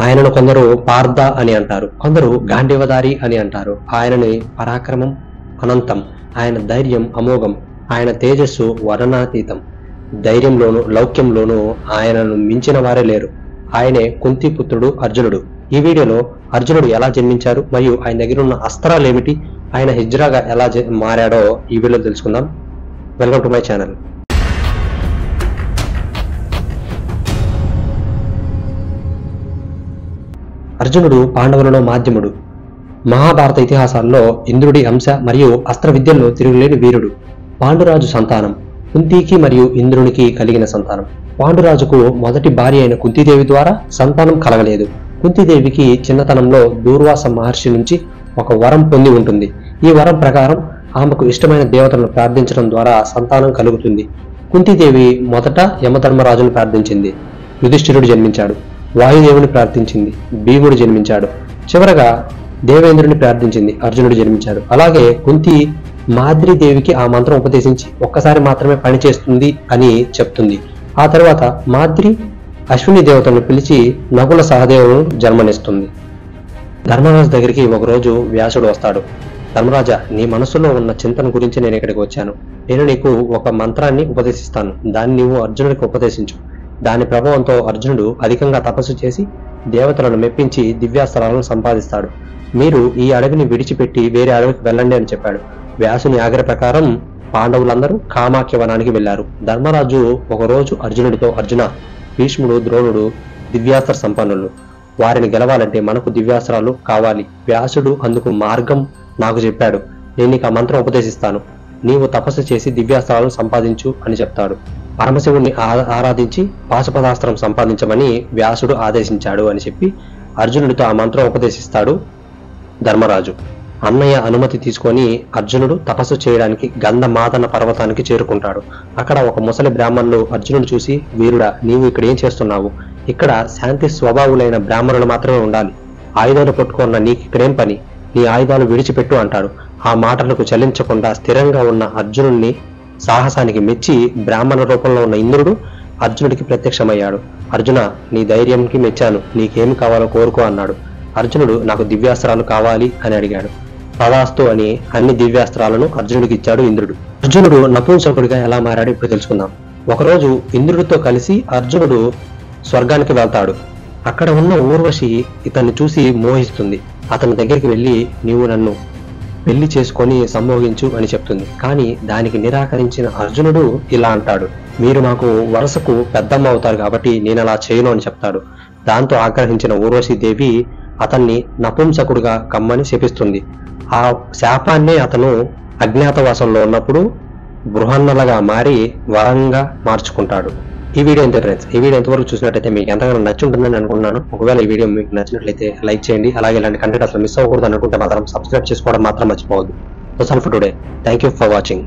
ఆయనను కొందరు పార్థ అని అంటారు, కొందరు గాంధీవదారి అని అంటారు. ఆయనని పరాక్రమం అనంతం, ఆయన ధైర్యం అమోఘం, ఆయన తేజస్సు వర్ణనాతీతం. ధైర్యంలోను లౌక్యంలోనూ ఆయనను మించిన వారే లేరు. ఆయనే కుంతి పుత్రుడు అర్జునుడు. ఈ వీడియోలో అర్జునుడు ఎలా జన్మించారు మరియు ఆయన దగ్గర ఉన్న అస్త్రాలు ఏమిటి, ఆయన హిజ్రాగా ఎలా మారాడో ఈ వీడియోలో తెలుసుకుందాం. Welcome to my channel. అర్జునుడు పాండవులలో మాధ్యముడు. మహాభారత ఇతిహాసాల్లో ఇంద్రుడి అంశ మరియు అస్త్ర విద్యల్లో తిరుగులేని వీరుడు. పాండురాజు సంతానం, కుంతికి మరియు ఇంద్రునికి కలిగిన సంతానం. పాండురాజుకు మొదటి భార్య అయిన కుంతీదేవి ద్వారా సంతానం కలగలేదు. కుంతీదేవికి చిన్నతనంలో దూర్వాస మహర్షి నుంచి ఒక వరం పొంది ఉంటుంది. ఈ వరం ప్రకారం ఆమెకు ఇష్టమైన దేవతలను ప్రార్థించడం ద్వారా సంతానం కలుగుతుంది. కుంతీదేవి మొదట యమధర్మరాజును ప్రార్థించింది, యుధిష్ఠిరుడు జన్మించాడు. వాయుదేవుని ప్రార్థించింది, భీముడు జన్మించాడు. చివరగా దేవేంద్రుని ప్రార్థించింది, అర్జునుడు జన్మించాడు. అలాగే కుంతి మాద్రీదేవికి ఆ మంత్రం ఉపదేశించి ఒక్కసారి మాత్రమే పనిచేస్తుంది అని చెప్తుంది. ఆ తర్వాత మాద్రి అశ్విని దేవతలను పిలిచి నకుల సహదేవులను జన్మనిస్తుంది. ధర్మరాజు దగ్గరికి ఒకరోజు వ్యాసుడు వస్తాడు. ధర్మరాజా, నీ మనసులో ఉన్న చింతన గురించి నేను ఇక్కడికి వచ్చాను. నేను నీకు ఒక మంత్రాన్ని ఉపదేశిస్తాను, దాన్ని నీవు అర్జునుడికి ఉపదేశించు. దాని ప్రభావంతో అర్జునుడు అధికంగా తపస్సు చేసి దేవతలను మెప్పించి దివ్యాస్త్రాలను సంపాదిస్తాడు. మీరు ఈ అడవిని విడిచిపెట్టి వేరే అడవికి వెళ్ళండి అని చెప్పాడు. వ్యాసుని ఆజ్ఞ ప్రకారం పాండవులందరూ కామాఖ్య వనానికి వెళ్లారు. ధర్మరాజు ఒకరోజు అర్జునుడితో, అర్జున, భీష్ముడు, ద్రోణుడు దివ్యాస్త్ర సంపన్నులు. వారిని గెలవాలంటే మనకు దివ్యాస్త్రాలు కావాలి. వ్యాసుడు అందుకు మార్గం నాకు చెప్పాడు. నేను నీకు ఆ మంత్రం ఉపదేశిస్తాను. నీవు తపస్సు చేసి దివ్యాస్త్రాలను సంపాదించు అని చెప్తాడు. పరమశివుణ్ణి ఆరాధించి పాశుపదాస్త్రం సంపాదించమని వ్యాసుడు ఆదేశించాడు అని చెప్పి అర్జునుడితో ఆ మంత్రం ఉపదేశిస్తాడు ధర్మరాజు. అన్నయ్య అనుమతి తీసుకొని అర్జునుడు తపస్సు చేయడానికి గంధమాదన పర్వతానికి చేరుకుంటాడు. అక్కడ ఒక ముసలి బ్రాహ్మణులు అర్జునుడు చూసి, వీరుడా, నీవు ఇక్కడ ఏం చేస్తున్నావు? ఇక్కడ శాంతి స్వభావులైన బ్రాహ్మణులు మాత్రమే ఉండాలి. ఆయుధాలు పట్టుకున్న నీకు ఇక్కడేం పని? నీ ఆయుధాలు విడిచిపెట్టు అంటాడు. ఆ మాటలకు చలించకుండా స్థిరంగా ఉన్న అర్జునుడిని సాహసానికి మెచ్చి బ్రాహ్మణ రూపంలో ఉన్న ఇంద్రుడు అర్జునుడికి ప్రత్యక్షమయ్యాడు. అర్జున, నీ ధైర్యంకి మెచ్చాను, నీకేమి కావాలో కోరుకో అన్నాడు. అర్జునుడు, నాకు దివ్యాస్త్రాలు కావాలి అని అడిగాడు. తదాస్తు అని అన్ని దివ్యాస్త్రాలను అర్జునుడికి ఇచ్చాడు ఇంద్రుడు. అర్జునుడు నపుంసకుడిగా ఎలా మారాడు ఇప్పుడు తెలుసుకుందాం. ఒకరోజు ఇంద్రుడితో కలిసి అర్జునుడు స్వర్గానికి వెళ్తాడు. అక్కడ ఉన్న ఊర్వశి ఇతన్ని చూసి మోహిస్తుంది. అతని దగ్గరికి వెళ్ళి, నీవు నన్ను పెళ్లి చేసుకొని సంభోగించు అని చెప్తుంది. కానీ దానికి నిరాకరించిన అర్జునుడు ఇలా అంటాడు, మీరు నాకు వరుసకు పెద్దమ్మ అవుతారు కాబట్టి నేను అలా చేయను అని చెప్తాడు. దాంతో ఆగ్రహించిన ఊర్వశీదేవి అతన్ని నపుంసకుడుగా కమ్మని శపిస్తుంది. ఆ శాపాన్నే అతను అజ్ఞాతవాసంలో ఉన్నప్పుడు బృహన్నలగా మారి వరంగా మార్చుకుంటాడు. ఈ వీడియో ఎంత ఫ్రెండ్స్, ఈ వీడియో ఎంతవరకు చూసినట్టయితే మీకు ఎంతగానో నచ్చి ఉంటుందని అనుకున్నాను. ఒకవేళ ఈ వీడియో మీకు నచ్చినట్లయితే లైక్ చేయండి. అలాగే ఇలాంటి కంటెంట్ అసలు మిస్ అవ్వకూడదు అనుకుంటే మాత్రం సబ్స్క్రైబ్ చేసుకోవడం మాత్రం మర్చిపోవద్దు. That's all for today. Thank you for watching.